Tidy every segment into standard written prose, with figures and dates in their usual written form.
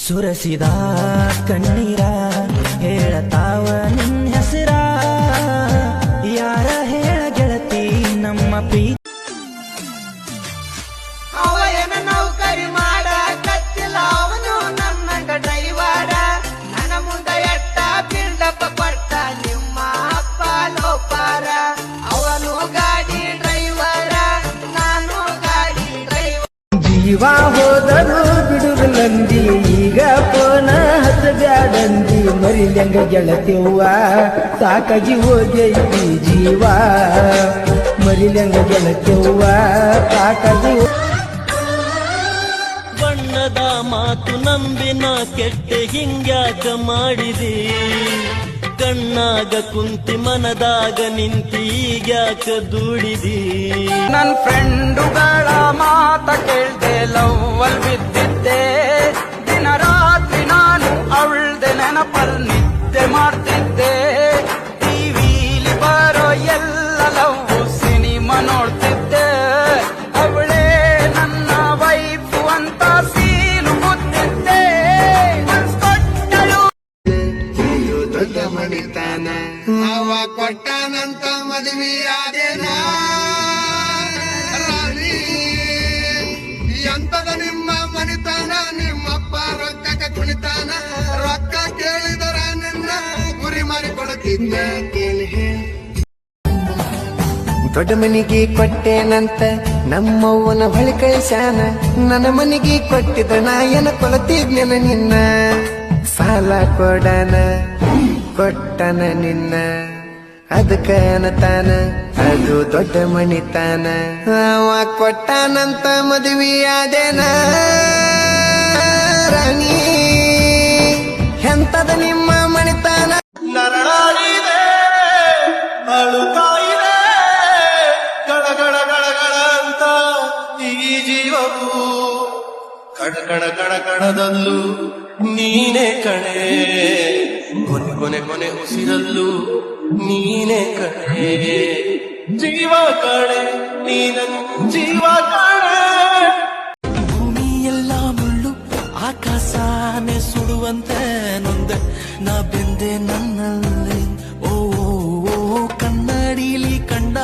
ಸುರಸಿದ ಕಣ್ಣೀರ ಹೇಳತಾವ ನಿನ್ನ ಹೆಸರ ಯಾರ ಹೇಳ ಗೆಳತಿ ನಮ್ಮ ಪ್ರೀತಿ ಅವ ಏನ ನೌಕರಿ ಮಾಡ ಕತ್ತಿಲ್ಲ ಅವನು ನನ್ನಂಗ ಡ್ರೈವರ ನನ್ನ ಮುಂದ ಎಟ್ಟ ಬಿಲ್ಡಪ್ಪ ಕೊಟ್ಟ ನಿಮ್ಮ ಅಪ್ಪ ಲೋಪಾರ ಅವನು ಗಾಡಿ ಡ್ರೈವರ ನಾನು ಗಾಡಿ ಡ್ರೈವರ್ ಜೀವ ಹೋದರು ಬಿಡುಗಲಂದಿ ಈಗ ಪೋನ ಹಚ್ಚಬ್ಯಾಡಂದಿ ಮರಿಲಂಗ ಗೆಳತಿವ್ವ ಸಾಕಾಗಿ ಹೋಗೈತಿ ಜೀವ ಮರಿಲಂಗ ಗೆಳತಿವ್ವ ಸಾಕಾಗಿ ಬಣ್ಣದ ಮಾತು ನಂಬಿನ ಕೆಟ್ಟೆ ಹಿಂಗ್ಯಾಕ ಮಾಡಿದಿ ಕಣ್ಣಾಗ ಕುಂತಿ ಮನದಾಗ ನಿಂತಿ ಈಗ್ಯಾಕ ದೂಡಿದಿ ನನ್ನ ಫ್ರೆಂಡುಗಳ ಮಾತ ಕೇಳ್ದೆ ಲವ್ವಲ್ ಬಿದ್ದಿದ್ದೆ ದಿನ ರಾತ್ರಿ ನಾನು ಅವಳ್ದೆ ನೆನಪಲ್ ನಿದ್ದೆ ಮಾಡ್ತಿದ್ದೆ ಟಿವಿಲಿ ಬರೋ ಎಲ್ಲ ಲವ್ ಸಿನಿಮಾ ನೋಡ್ತಿದ್ದೆ ಅವಳೇ ನನ್ನ ವೈಫು ಅಂತ ಸೀಲು ಗೊತ್ತಿದ್ದೆ ದೊಡ್ಡ ಮಣಿತಾನ ಅವ ಕೊಟ್ಟಾನಂತ ಮದುವೆಯಾದೇನ ರಾಣಿ ಎಂತದ ನಿಮ್ಮ ಮನಿತಾನ ನಿಮ್ಮಪ್ಪ ರೊಕ್ಕಕ್ಕೆ ಕುಣಿತಾನ ರೊಕ್ಕ ಕೇಳಿದರ ನಿನ್ನ ಗುರಿ ಮಾಡಿ ಕೊಡುತ್ತಿದ್ದ ಕೇಳಿ ದೊಡ್ಡ ಮನಿಗೆ ಕೊಟ್ಟೇನಂತ ನಮ್ಮವ್ವನ ಬಳಿ ಕಳಿಸ್ಯಾನ ನನ್ನ ಮನಿಗೆ ಕೊಟ್ಟಿದ ನಾಯನ ಕೊಲತಿದ್ನೆನ ನಿನ್ನ ಸಾಲ ಕೊಡನ ಕೊಟ್ಟನ ನಿನ್ನ ಅದಕ್ಕ ಅನತಾನ ಅದು ದೊಡ್ಡ ಮಣಿತಾನ ಅವ ಕೊಟ್ಟಾನಂತ ಮದುವೆಯಾದೇನ ರಾಣಿ ಎಂತದ ನಿಮ್ಮ ಮಣಿತಾನ ನರಳಾಡಿದೆ ಅಳುತ್ತಾ ಇದೆ ಗಳಗಳ ಗಳಗಳ ಅಂತ ಈ ಜೀವವು ಕಣದಲ್ಲೂ ನೀನೆ ಕಣೆ ಕೊನೆ ಕೊನೆ ಕೊನೆ ಉಸಿರಲ್ಲೂ ನೀನೆ ಕಣೆ ಜೀವ ಕಣೆ ನೀನ ಜೀವ ಕಣೆ ಭೂಮಿ ಎಲ್ಲ ಮುಳ್ಳು ಆಕಾಶನೇ ಸುಡುವಂತೆ ನೊಂದ ನಾ ಬೆಂದೆ ನನ್ನಲ್ಲಿ ಓ ಕನ್ನಡಿಲಿ ಕಂಡ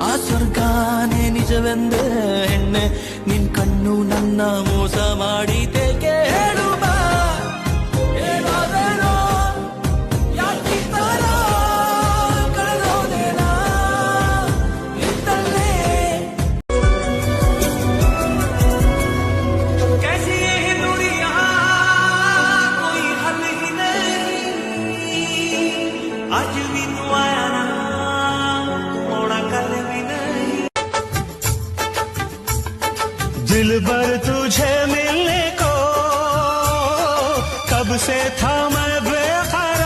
ಆ ಸ್ವರ್ಗಾನೇ ನಿಜವೆಂದೆ ಹೆಣ್ಣೆ ನಿನ್ ಕಣ್ಣು ನನ್ನ ಮೋಸ ಮಾಡಿದ್ದೇಕೆ ಹೇಳು ಬಾ ಹೇಳೋದೇನೋ ಯಾಕಿತರ ಕಳೆದೋದೇನಾ ಇದ್ದಲ್ಲೇ कैसी है दुनिया कोई हल ही नहीं आज भी तू आया ना मोड़ा कल भी नहीं दिल भर तुझे मिलने को कब से था मैं बेकरार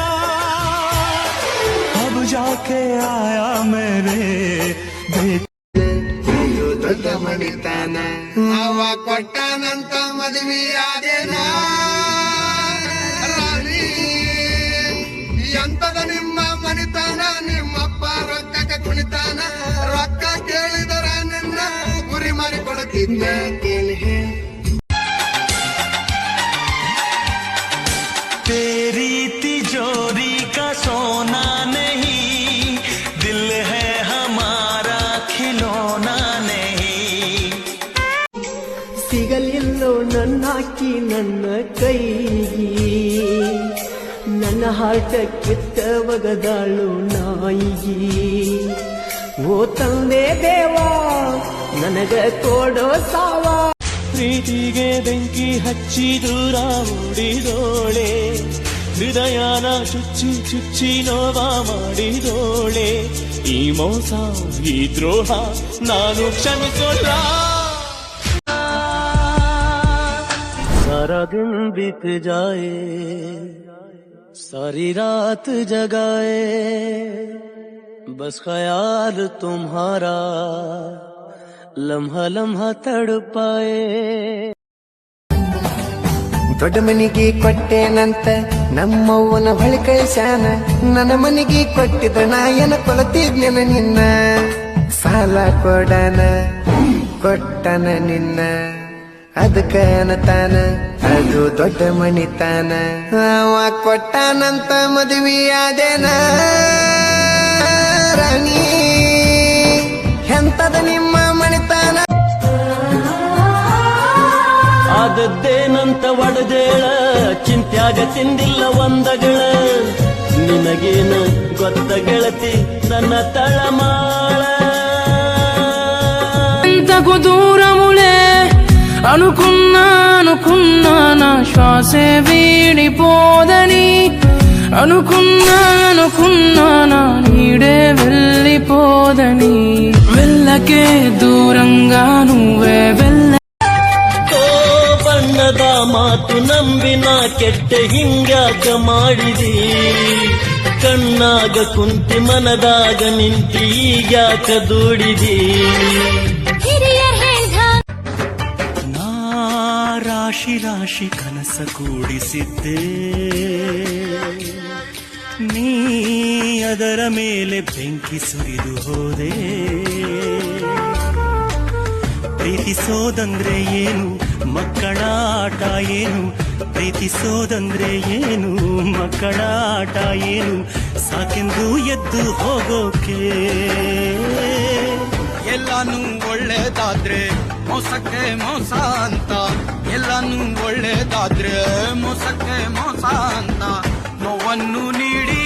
अब जाके आया मेरे ದೊಡ್ಡ ಮಣಿತಾನ ಅವ ಕೊಟ್ಟಾನಂತ ಮದುವೆಯಾದೇನ ರಾಣಿ ಎಂತದ ನಿಮ್ಮ ಮನಿತಾನ ನಿಮ್ಮಪ್ಪ ರೊಕ್ಕಕ್ಕೆ ಕುಣಿತಾನ ರೊಕ್ಕ ಕೇಳಿದರ ನಿನ್ನ ಗುರಿ ಮಾಡಿ ಕೊಡುತ್ತಿದ್ದ ಕೇಳಿ तेरी तिजोरी का सोना नहीं दिल है हमारा खिलौना नहीं ಸಿಗಲಿಲ್ಲೋ ನನ್ನಾಕಿ ನನ್ನ ಕೈಗಿ ನನ್ನ ಹಾರ್ಟ ಕಿತ್ತ ಒಗದಾಳು ನಾಯಿಗಿ ಓ ತಂದೆ ದೇವಾ ನನಗ ಕೊಡೋ ಸಾವ ಪ್ರೀತಿಗೆ ಬೆಂಕಿ ಹಚ್ಚಿ ದೂರ ಓಡಿದೋಳೆ ಹೃದಯನ ಚುಚ್ಚಿ ಚುಚ್ಚಿ ನೋವ ಮಾಡಿದೋಳೆ ಈ ಮೋಸ ಈ ದ್ರೋಹ ನಾನು ಕ್ಷಮಿಸೋಲ್ಲ सारा दिन बीत जाए सारी रात जगाए बस ख्याल तुम्हारा लम्हा लम्हा तड़पाए ದೊಡ್ಡ ಮನಿಗೆ ಕೊಟ್ಟೇನಂತ ನಮ್ಮವ್ವನ ಬಳಿ ಕಳಿಸ್ಯಾನ ನನ್ನ ಮನಿಗೆ ಕೊಟ್ಟಿದ ನಾಯನ ಕೊಲತಿದ್ನೆನ ನಿನ್ನ ಸಾಲ ಕೊಡನ ಕೊಟ್ಟನ ನಿನ್ನ ಅದಕ್ಕ ಅನ್ನತಾನ ಅದು ದೊಡ್ಡ ಮಣಿತಾನ ಅವ ಕೊಟ್ಟಾನಂತ ಮದುವೆಯಾದೇನ ರಾಣಿ ಎಂತದ ನಿಮ್ಮ ಮಣಿತಾನ ಆದದ್ದೇನಂತ ಒಡದೇಳ ಚಿಂತ್ಯಾಗ ತಿಂದಿಲ್ಲ ಒಂದಗಳ ನಿನಗೇನ ಗೊತ್ತ ಗೆಳತಿ ನನ್ನ ತಳಮಾಳ ఇంతకు దూరములే అనుకున్నా నా శ్వాసే వీడిపోదని అనుకున్నా నా నీడే వెళ్ళిపోదని వెళ్ళకే దూరంగా నువ్వే వెళ్ళ ಬಣ್ಣದ ಮಾತು ನಂಬಿನ ಕೆಟ್ಟ ಹಿಂಗ್ಯಾಕ ಮಾಡಿದಿ ಕಣ್ಣಾಗ ಕುಂತಿ ಮನದಾಗ ನಿಂತಿ ಈಗ್ಯಾಕ ದೂಡಿದಿ ನಾ ರಾಶಿ ರಾಶಿ ಕನಸ ಕೂಡಿಸಿದ್ದೆ ನೀ ಅದರ ಮೇಲೆ ಬೆಂಕಿ ಸುರಿದು ಹೋದೆ ಪ್ರೀತಿಸೋದಂದ್ರೆ ಏನು ಮಕ್ಕಳ ಆಟ ಏನು ಪ್ರೀತಿಸೋದಂದ್ರೆ ಏನು ಮಕ್ಕಳ ಆಟ ಏನು ಸಾಕೆಂದು ಎದ್ದು ಹೋಗೋಕೆ ಎಲ್ಲಾನು ಒಳ್ಳೇದಾದ್ರೆ ಮೋಸಕ್ಕೆ ಮೋಸ ಅಂತ ಎಲ್ಲಾನು ಒಳ್ಳೇದಾದ್ರೆ ಮೋಸಕ್ಕೆ ಮೋಸ ಅಂತ ನೋವನ್ನು ನೀಡಿ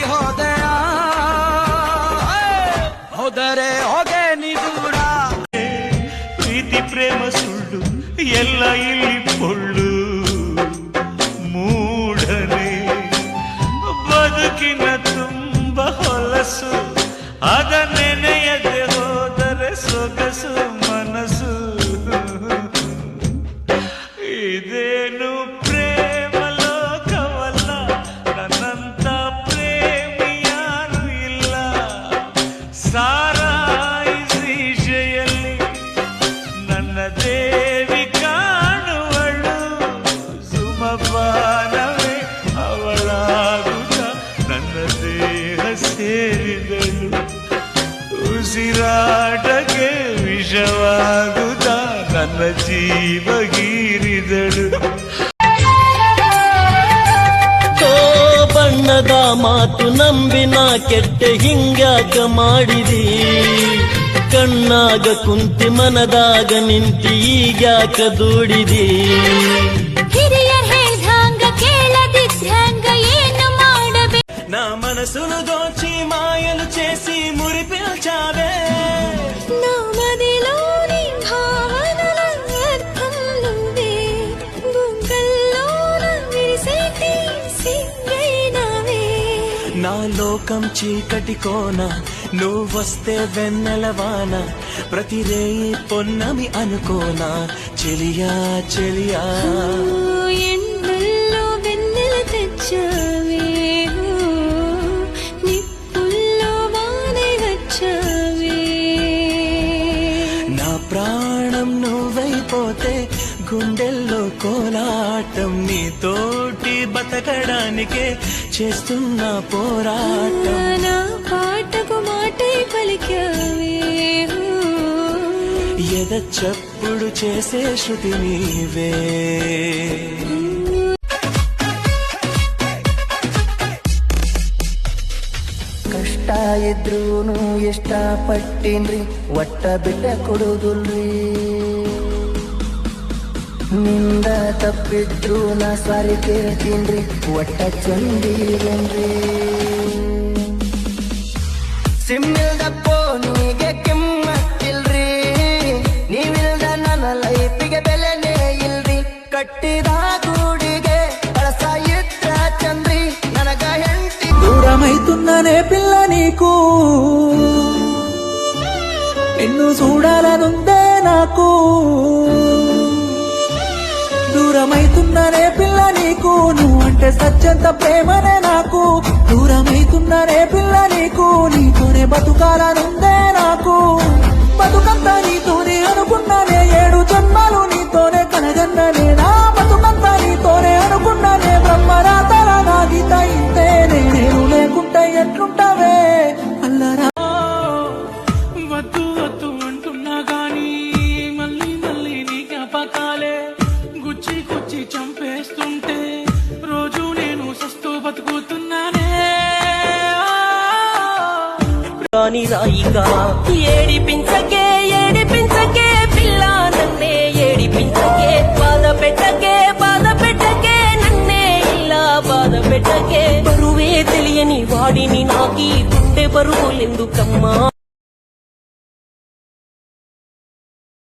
ಹೋದರೆ ಹೋಗೆ ನೀ ದೂರ ಪ್ರೀತಿ ಪ್ರೇಮ ಸುಳ್ಳು ಎಲ್ಲ ಇಲ್ಲಿ ಪೊಳ್ಳು ಮೂಢನೆ ಬದುಕಿನ ತುಂಬ ಹೊಲಸು ಅದ ನೆನೆಯದೆ ಹೋದರೆ ಸೊಗಸು ಮನಸ್ಸು ಇದೇನು ಪ್ರೇಮ ಲೋಕವಲ್ಲ ನನ್ನಂತ ಪ್ರೇಮಿಯಾರು ಇಲ್ಲ ಸಾರಾಯಿಸೆಯಲ್ಲಿ ನನ್ನ ದೇವಿ ಕಾಣುವಳು ಸುಮಪಾನವೇ ಅವಳಾಗುತ್ತ ನನ್ನ ದೇಹ ಸೇರಿದಳು ಉಸಿರಾಟಕ್ಕೆ ವಿಷವಾಗುತ್ತ ನನ್ನ ಜೀವ ಗೀರಿದಳು ಬಣ್ಣದ ಮಾತು ನಂಬಿನ ಕೆಟ್ಟ ಹಿಂಗ್ಯಾಕ ಮಾಡಿದಿ ಕಣ್ಣಾಗ ಕುಂತಿ ಮನದಾಗ ನಿಂತಿ ಈಗ್ಯಾಕ ದೂಡಿದಿ ಹಿರಿಯರ್ ಹೇಳ್ದಂಗ ಕೇಳದಿದ್ದಂಗ ಏನು ಮಾಡಬೇಕು నా మనసును దోచి మాయలు చేసి మురిపిల్చావే నా మదిలోని భావనల అర్థం నువ్వే బుగ్గల్లోన విరిసేటి సిగ్గైనవే నా లోకం చీకటి కోన నువ్వొస్తే వెన్నెలవాన ప్రతి రేయి పొన్నమి అనుకోనా చెలియా చెలియా ఎండల్లో వెన్నెల తెచ్చావే నిప్పుల్లో వానై వచ్చావే నా ప్రాణం నువ్వైపోతే గుండెల్లో కోలాటం నీతోటి బతకడానికే చేస్తున్న పోరాటం నా పాటకు మాటై పలికావే ఎద చప్పుడు చేసే శృతి నీవే ಕಷ್ಟ ಇದ್ರೂನು ಎಷ್ಟ ಪಟ್ಟೀನ್ರಿ ಒಟ್ಟ ಬಿಟ್ಟ ಕೊಡುದಿಲ್ರಿ ನಿಂದ ತಪ್ಪಿದ್ರು ನಾ ಸಾರಿ ಕೇಳ್ತೀನ್ರಿ ಒಟ್ಟ ಚಂದಿರೇನ್ರಿ ಸಿಮ್ಮಿಲ್ದ ಫೋನಿಗೆ ಕಿಮ್ಮತ್ತಿಲ್ರಿ ನೀವಿಲ್ದ ನನ್ನ ಲೈಫಿಗೆ ಬೆಲೆನೇ ಇಲ್ರಿ ಕಟ್ಟಿದ ಗೂಡಿಗೆ ಕಳಸ ಇದ್ರ ಚಂದ್ರಿ ನನಗ ಹೆಂಡತಿ దూరమైతున్నానే పిల్ల నీకు నిన్ను చూడాలనుందే నాకు దూరమైతున్నానే పిల్ల నీకు నువ్వంటే సత్యంత ప్రేమనే నాకు దూరమైతున్నానే పిల్ల నీకు నీతోనే బతుకాలనుందే నాకు బతుకంతా నీతోనే అనుకున్నానే 7 జన్మలు నీతోనే కనగన్ననే నా బతుకంతా నీతోనే అనుకున్నానే బ్రహ్మరాతల నా గీత ఇంతేనే నేను లేకుంటే ఎట్లుంటావే అల్లరా వద్దు వద్దు అంటున్నా గానీ మళ్ళీ మళ్ళీ నీ జ్ఞాపకాలే చంపేస్తుంటే రోజు నేను సస్తూ బతుకుతున్నానే రాని రాయిగా ఏడిపించకే ఏడిపించకే పిల్ల నన్నే ఏడిపించకే బాధ పెట్టకే నన్నే ఇలా బాధ పెట్టకే బరువే తెలియని వాడిని నాకి గుండె బరువులెందుకమ్మా